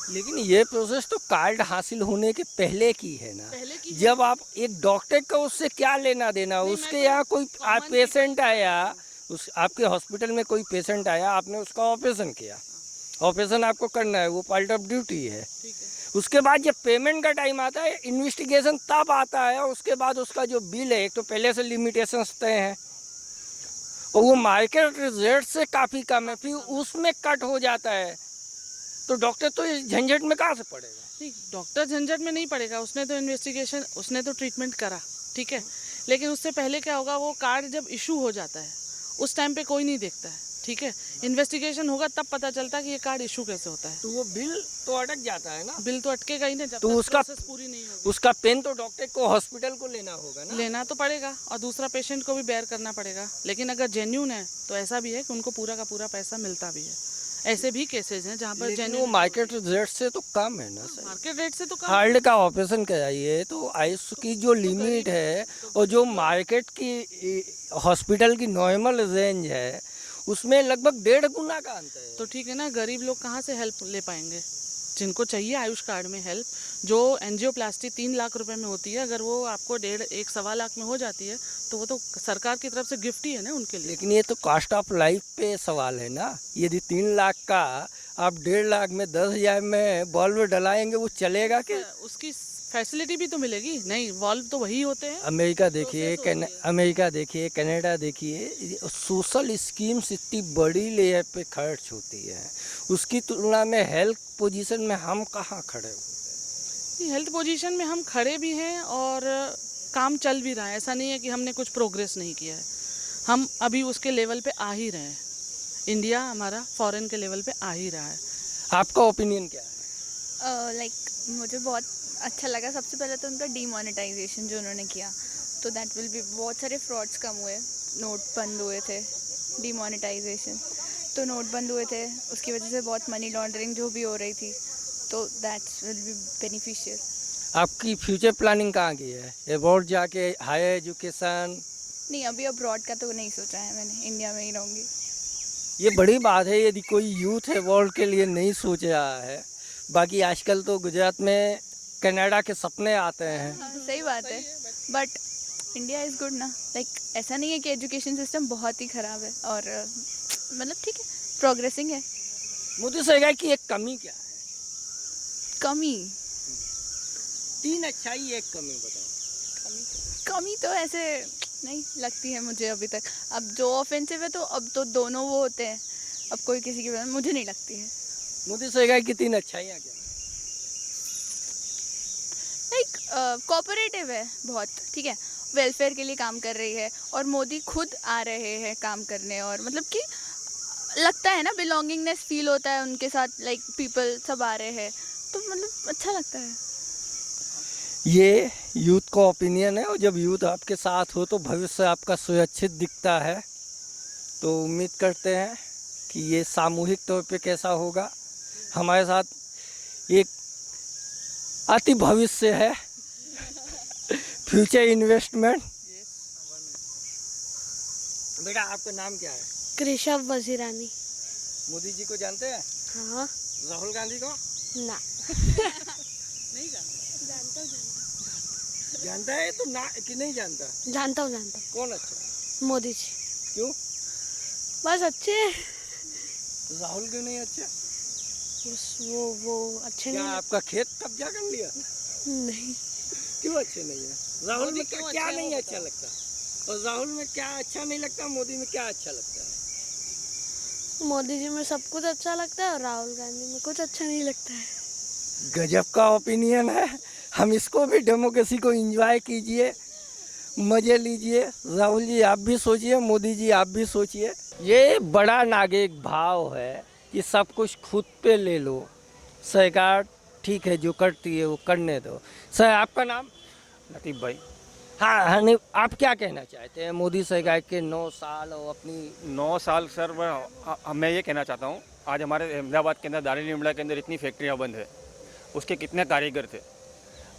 लेकिन ये प्रोसेस तो कार्ड हासिल होने के पहले की है ना। जब आप एक डॉक्टर का उससे क्या लेना देना, उसके यहाँ कोई पेशेंट आया, उस आपके हॉस्पिटल में कोई पेशेंट आया, आपने उसका ऑपरेशन किया, ऑपरेशन आपको करना है, वो पार्ट ऑफ ड्यूटी है। उसके बाद जब पेमेंट का टाइम आता है, इन्वेस्टिगेशन तब आता है, उसके बाद उसका जो बिल है, एक तो पहले से लिमिटेशंस तय हैं और वो मार्केट रेट से काफ़ी कम है, फिर उसमें कट हो जाता है, तो डॉक्टर तो इस झंझट में कहाँ से पड़ेगा? ठीक, डॉक्टर झंझट में नहीं पड़ेगा, उसने तो इन्वेस्टिगेशन, उसने तो ट्रीटमेंट करा, ठीक है, लेकिन उससे पहले क्या होगा, वो कार्ड जब इशू हो जाता है उस टाइम पे कोई नहीं देखता है। ठीक है, इन्वेस्टिगेशन होगा तब पता चलता है कि ये कार्ड इशू कैसे होता है। तो वो बिल तो अटक जाता है ना, बिल तो अटकेगा ही ना जब तो तक उसका प्रोसेस पूरी नहीं होगी। उसका पेन तो डॉक्टर को हॉस्पिटल को लेना होगा ना। लेना तो पड़ेगा और दूसरा पेशेंट को भी बेयर करना पड़ेगा, लेकिन अगर जेन्यून है तो ऐसा भी है कि उनको पूरा का पूरा पैसा मिलता भी है। ऐसे भी केसेस हैं जहाँ पर लेकिन वो जेन्यून मार्केट रेट से तो कम है ना सर। मार्केट रेट से तो कम। हार्ट का ऑपरेशन कराइए तो आयुष की जो लिमिट है और जो मार्केट की हॉस्पिटल की नॉर्मल रेंज है उसमें लगभग 1.5 गुना का अंतर है। तो ठीक है ना, गरीब लोग कहाँ से हेल्प ले पाएंगे? जिनको चाहिए आयुष कार्ड में हेल्प, जो एंजियोप्लास्टी 3 लाख रुपए में होती है, अगर वो आपको 1.5-1.25 लाख में हो जाती है तो वो तो सरकार की तरफ से गिफ्ट ही है ना उनके लिए। लेकिन ये तो कॉस्ट ऑफ लाइफ पे सवाल है ना। यदि 3 लाख का आप 1.5 लाख में 10,000 में बल्ब डलाएंगे वो चलेगा कि? उसकी फैसिलिटी भी तो मिलेगी। नहीं, वॉल्व तो वही होते हैं। अमेरिका देखिए, कनाडा देखिए, सोशल स्कीम्स इतनी बड़ी लेयर पे खर्च होती है, उसकी तुलना में हेल्थ पोजीशन में हम कहाँ खड़े हो? हेल्थ पोजीशन में हम खड़े भी हैं और काम चल भी रहा है। ऐसा नहीं है कि हमने कुछ प्रोग्रेस नहीं किया है, हम अभी उसके लेवल पे आ ही रहे हैं। इंडिया हमारा फॉरेन के लेवल पे आ ही रहा है। आपका ओपिनियन क्या है? लाइक मुझे बहुत अच्छा लगा। सबसे पहले तो उनका डीमोनेटाइजेशन जो उन्होंने किया, तो दैट विल बी, बहुत सारे फ्रॉड्स कम हुए, नोट बंद हुए थे, डीमोनेटाइजेशन, तो नोट बंद हुए थे, उसकी वजह से बहुत मनी लॉन्ड्रिंग जो भी हो रही थी, तो दैट्स विल बी बेनिफिशियल। आपकी फ्यूचर प्लानिंग कहाँ की है? अब्रॉड जाके हायर एजुकेशन? नहीं, अभी अब्रॉड का तो नहीं सोचा है मैंने, इंडिया में ही रहूँगी। ये बड़ी बात है यदि कोई यूथ अब्रॉड के लिए नहीं सोच रहा है। बाकी आजकल तो गुजरात में कनाडा के सपने आते हैं। हाँ, सही बात है, बट इंडिया इज़ गुड ना। लाइक ऐसा नहीं है कि एजुकेशन सिस्टम बहुत ही ख़राब है, और मतलब ठीक है, प्रोग्रेसिंग है। मुझे सही कि एक कमी क्या है? कमी 3 अच्छाई, एक कमी बताओ। कमी तो ऐसे नहीं लगती है मुझे अभी तक। अब जो ऑफेंसिव है तो अब तो दोनों वो होते हैं, अब कोई किसी की मुझे नहीं लगती है। मुझे सही कि 3 अच्छाइयाँ क्या? लाइक कोऑपरेटिव है बहुत, ठीक है, वेलफेयर के लिए काम कर रही है, और मोदी खुद आ रहे हैं काम करने, और मतलब कि लगता है ना, बिलोंगिंगनेस फील होता है उनके साथ, लाइक पीपल सब आ रहे हैं, तो मतलब अच्छा लगता है। ये यूथ का ओपिनियन है, और जब यूथ आपके साथ हो तो भविष्य आपका सुरक्षित दिखता है। तो उम्मीद करते हैं कि ये सामूहिक तौर पे कैसा होगा। हमारे साथ एक अति भविष्य है, फ्यूचर इन्वेस्टमेंट। बेटा आपका नाम क्या है? कृषा वजीरानी। मोदी जी को जानते हैं? हाँ। राहुल गांधी को? ना। नहीं जानता हूँ। जानता है तो ना कि नहीं जानता? जानता हूँ। कौन अच्छा? मोदी जी। क्यों? बस अच्छे हैं। राहुल क्यों नहीं अच्छा? वो अच्छे क्या नहीं। आपका खेत कब्जा कर लिया? नहीं। क्यों अच्छे नहीं है? राहुल में क्या नहीं अच्छा लगता? और राहुल में क्या अच्छा नहीं लगता, मोदी में क्या अच्छा लगता है? मोदी जी में सब कुछ अच्छा लगता है और राहुल गांधी में कुछ अच्छा नहीं लगता है। गजब का ओपिनियन है। हम इसको भी, डेमोक्रेसी को एंजॉय कीजिए, मजे लीजिए। राहुल जी आप भी सोचिए, मोदी जी आप भी सोचिए। ये बड़ा नागरिक भाव है कि सब कुछ खुद पे ले लो, सरकार ठीक है जो करती है वो करने दो। सर आपका नाम? लतीफ़ भाई। हाँ हनी, आप क्या कहना चाहते हैं मोदी सरकार के 9 साल और अपनी 9 साल सर, मैं ये कहना चाहता हूँ, आज हमारे अहमदाबाद के अंदर, दारुल निमड़ा के अंदर इतनी फैक्ट्रियाँ बंद है, उसके कितने कारीगर थे,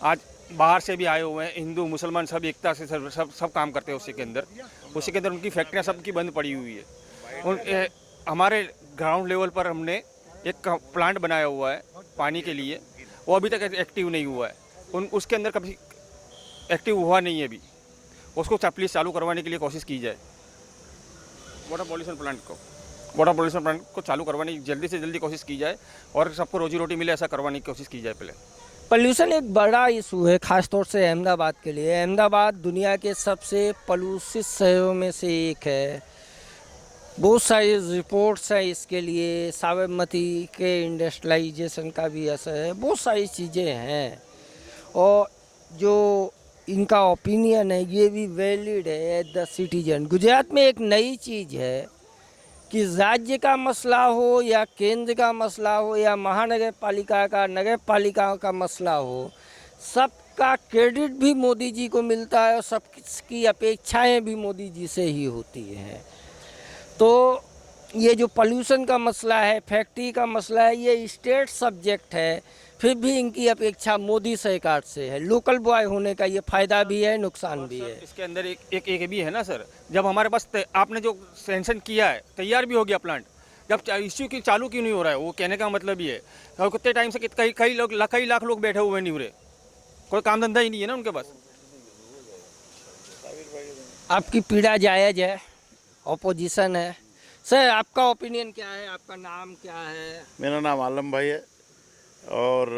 आज बाहर से भी आए हुए हैं, हिंदू मुसलमान सब एकता से सब काम करते हैं उसी के अंदर उनकी फैक्ट्रियाँ सबकी बंद पड़ी हुई है। हमारे ग्राउंड लेवल पर हमने एक प्लांट बनाया हुआ है पानी के लिए, वो अभी तक एक्टिव नहीं हुआ है, उसके अंदर कभी एक्टिव हुआ नहीं है अभी, उसको प्लीज़ चालू करवाने के लिए कोशिश की जाए। वाटर पॉल्यूशन प्लांट को चालू करवाने की जल्दी से जल्दी कोशिश की जाए, और सबको रोजी रोटी मिले ऐसा करवाने की कोशिश की जाए पहले। पॉल्यूशन एक बड़ा इशू है, खासतौर से अहमदाबाद के लिए। अहमदाबाद दुनिया के सबसे पॉल्यूशित शहरों में से एक है। बहुत सारी रिपोर्ट्स हैं इसके लिए, साबरमती के इंडस्ट्रियलाइजेशन का भी असर है, बहुत सारी चीज़ें हैं। और जो इनका ओपिनियन है ये भी वैलिड है एज द सिटीजन। गुजरात में एक नई चीज़ है कि राज्य का मसला हो या केंद्र का मसला हो या महानगर पालिका का नगर पालिका का मसला हो, सबका क्रेडिट भी मोदी जी को मिलता है और सबकी अपेक्षाएं भी मोदी जी से ही होती हैं। तो ये जो पोल्यूशन का मसला है, फैक्ट्री का मसला है, ये स्टेट सब्जेक्ट है, फिर भी इनकी अपेक्षा मोदी सरकार से है। लोकल बॉय होने का ये फायदा भी है, नुकसान भी है। इसके अंदर एक भी है ना सर, जब हमारे पास आपने जो सेंक्शन किया है, तैयार भी हो गया प्लांट, जब इश्यू की चालू क्यों नहीं हो रहा है? वो कहने का मतलब ये है, और कितने टाइम से कई लाख लोग बैठे हुए नहीं हो रहे, कोई काम धंधा ही नहीं है ना उनके पास। आपकी पीड़ा जायज़ है, ऑपोजिशन है। सर, आपका ओपिनियन क्या है? आपका नाम क्या है? मेरा नाम आलम भाई है और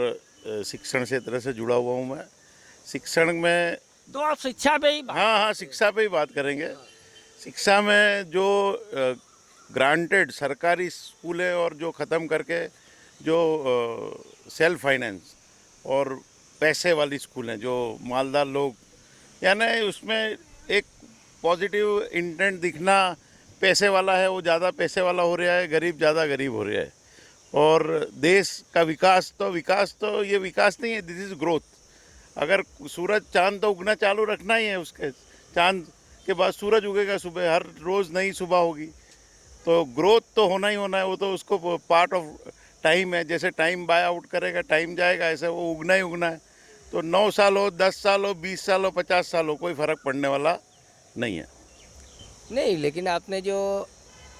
शिक्षण क्षेत्र से जुड़ा हुआ हूँ मैं। शिक्षण में तो आप शिक्षा पे ही हाँ, शिक्षा पे ही बात करेंगे। शिक्षा में जो ग्रांटेड सरकारी स्कूल है और जो ख़त्म करके जो सेल्फ फाइनेंस और पैसे वाली स्कूल हैं, जो मालदार लोग, यानी उसमें एक पॉजिटिव इंटेंट दिखना, पैसे वाला है वो ज़्यादा पैसे वाला हो रहा है, गरीब ज़्यादा गरीब हो रहा है। और देश का विकास तो ये विकास नहीं है, दिस इज़ ग्रोथ। अगर सूरज चांद तो उगना चालू रखना ही है, उसके चांद के बाद सूरज उगेगा, सुबह हर रोज़ नई सुबह होगी, तो ग्रोथ तो होना ही होना है। वो तो उसको पार्ट ऑफ टाइम है, जैसे टाइम बाय आउट करेगा, टाइम जाएगा, ऐसे वो उगना ही उगना है। तो 9 साल हो, 10 साल हो, 20 साल हो, 50 साल हो, कोई फ़र्क पड़ने वाला नहीं है। नहीं, लेकिन आपने जो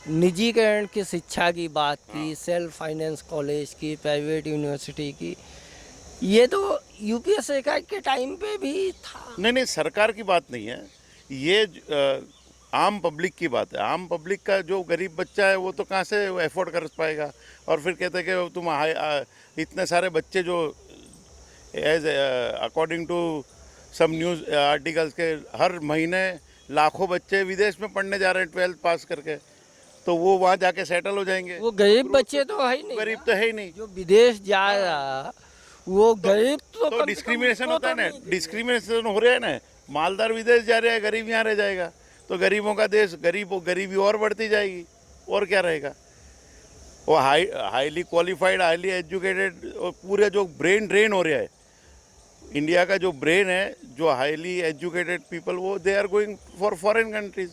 निजीकरण की शिक्षा की बात की, सेल्फ फाइनेंस कॉलेज की, प्राइवेट यूनिवर्सिटी की, ये तो यूपीए सरकार के टाइम पे भी था। नहीं, सरकार की बात नहीं है, ये आम पब्लिक की बात है। आम पब्लिक का जो गरीब बच्चा है वो तो कहाँ से एफोर्ड कर पाएगा। और फिर कहते हैं कि तुम इतने सारे बच्चे जो as according to some news articles के हर महीने लाखों बच्चे विदेश में पढ़ने जा रहे हैं 12th पास करके, तो वो वहाँ जाके सेटल हो जाएंगे। वो गरीब बच्चे तो है ही नहीं, गरीब तो है ही नहीं। जो विदेश जा रहा वो गरीब तो डिस्क्रिमिनेशन होता है ना, डिस्क्रिमिनेशन हो रहा है ना। मालदार विदेश जा रहा है, गरीब यहाँ रह जाएगा, तो गरीबों का देश, गरीबी और बढ़ती जाएगी, और क्या रहेगा। वो हाईली क्वालिफाइड, हाईली एजुकेटेड, और पूरे जो ब्रेन ड्रेन हो रहा है इंडिया का, जो ब्रेन है, जो हाईली एजुकेटेड पीपल, वो they are going for foreign countries.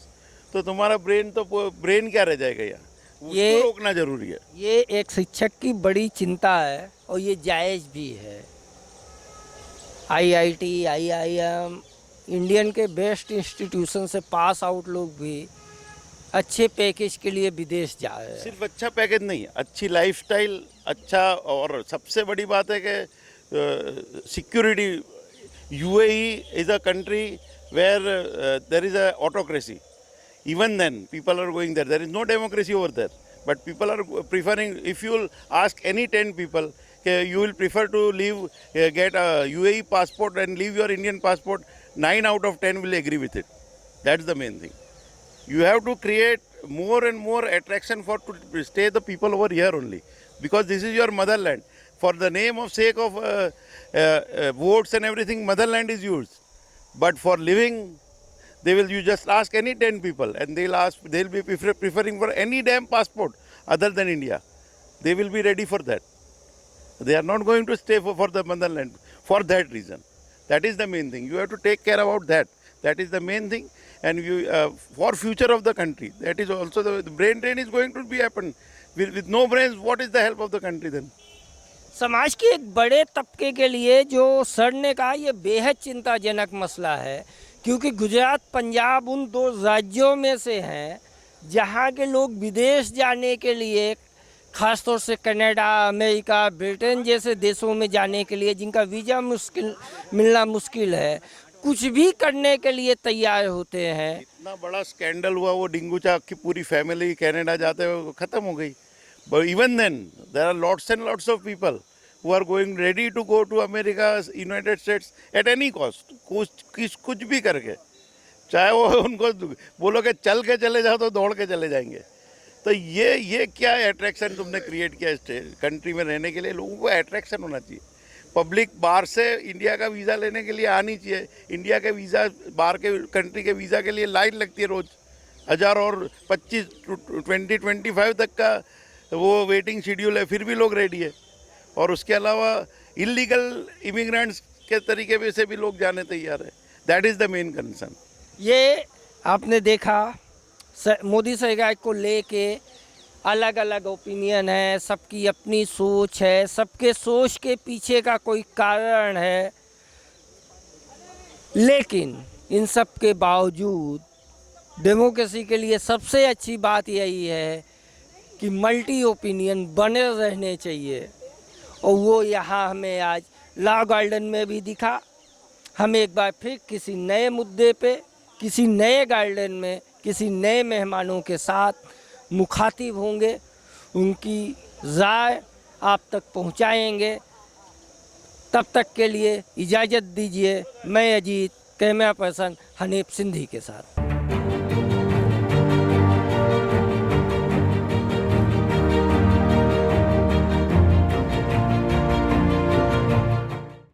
तो तुम्हारा ब्रेन क्या रह जाएगा यहाँ, उसको रोकना जरूरी है। ये एक शिक्षक की बड़ी चिंता है और ये जायज़ भी है। IIT, IIM, इंडियन के बेस्ट इंस्टीट्यूशन से पास आउट लोग भी अच्छे पैकेज के लिए विदेश जा रहे हैं। सिर्फ अच्छा पैकेज नहीं, अच्छी लाइफस्टाइल, अच्छा, और सबसे बड़ी बात है कि security. UAE is a country where there is a autocracy. Even then, people are going there. There is no democracy over there. But people are preferring, if you will ask any 10 people, you will prefer to leave, get a UAE passport and leave your Indian passport, 9 out of 10 will agree with it. That's the main thing. You have to create more and more attraction to stay the people over here only. Because this is your motherland. For the name of sake of votes and everything, motherland is used. But for living, you just ask any 10 people and they'll be preferring for any damn passport other than India. They will be ready for that. They are not going to stay for the motherland for that reason. That is the main thing. You have to take care about that. That is the main thing. And for future of the country, that is also the brain drain is going to be happen. With no brains, what is the help of the country then? समाज के एक बड़े तबके के लिए जो सर ने कहा, ये बेहद चिंताजनक मसला है, क्योंकि गुजरात, पंजाब उन 2 राज्यों में से हैं जहाँ के लोग विदेश जाने के लिए, ख़ासतौर से कनाडा, अमेरिका, ब्रिटेन जैसे देशों में जाने के लिए, जिनका वीज़ा मिलना मुश्किल है, कुछ भी करने के लिए तैयार होते हैं। इतना बड़ा स्कैंडल हुआ, वो डिंगू चाक की पूरी फैमिली कनाडा जाते हुए ख़त्म हो गई। But even then, there are lots and lots of people who are going ready to go to America, United States at any cost, कुछ भी करके, चाहे वो उनको बोलो कि चल के चले जाओ तो दौड़ के चले जाएंगे। तो ये क्या अट्रैक्शन तुमने क्रिएट किया कंट्री में रहने के लिए? लोगों को अट्रैक्शन होना चाहिए। पब्लिक बाहर से इंडिया का वीज़ा लेने के लिए आनी चाहिए। इंडिया के वीज़ा, बाहर के कंट्री के वीज़ा के लिए लाइन लगती है रोज़। 1000 और 2025 तक का वो वेटिंग शेड्यूल है, फिर भी लोग रेडी है। और उसके अलावा इलीगल इमिग्रेंट्स के तरीके से भी लोग जाने तैयार है। That is the main concern. ये आपने देखा मोदी सरकार को लेके अलग अलग ओपिनियन है, सबकी अपनी सोच है, सबके सोच के पीछे का कोई कारण है, लेकिन इन सब के बावजूद डेमोक्रेसी के लिए सबसे अच्छी बात यही है कि मल्टी ओपिनियन बने रहने चाहिए। और वो यहाँ हमें आज लॉ गार्डन में भी दिखा। हम एक बार फिर किसी नए मुद्दे पे, किसी नए गार्डन में, किसी नए मेहमानों के साथ मुखातिब होंगे, उनकी राय आप तक पहुंचाएंगे। तब तक के लिए इजाज़त दीजिए। मैं अजीत, कैमरा पर्सन हनीफ सिंधी के साथ।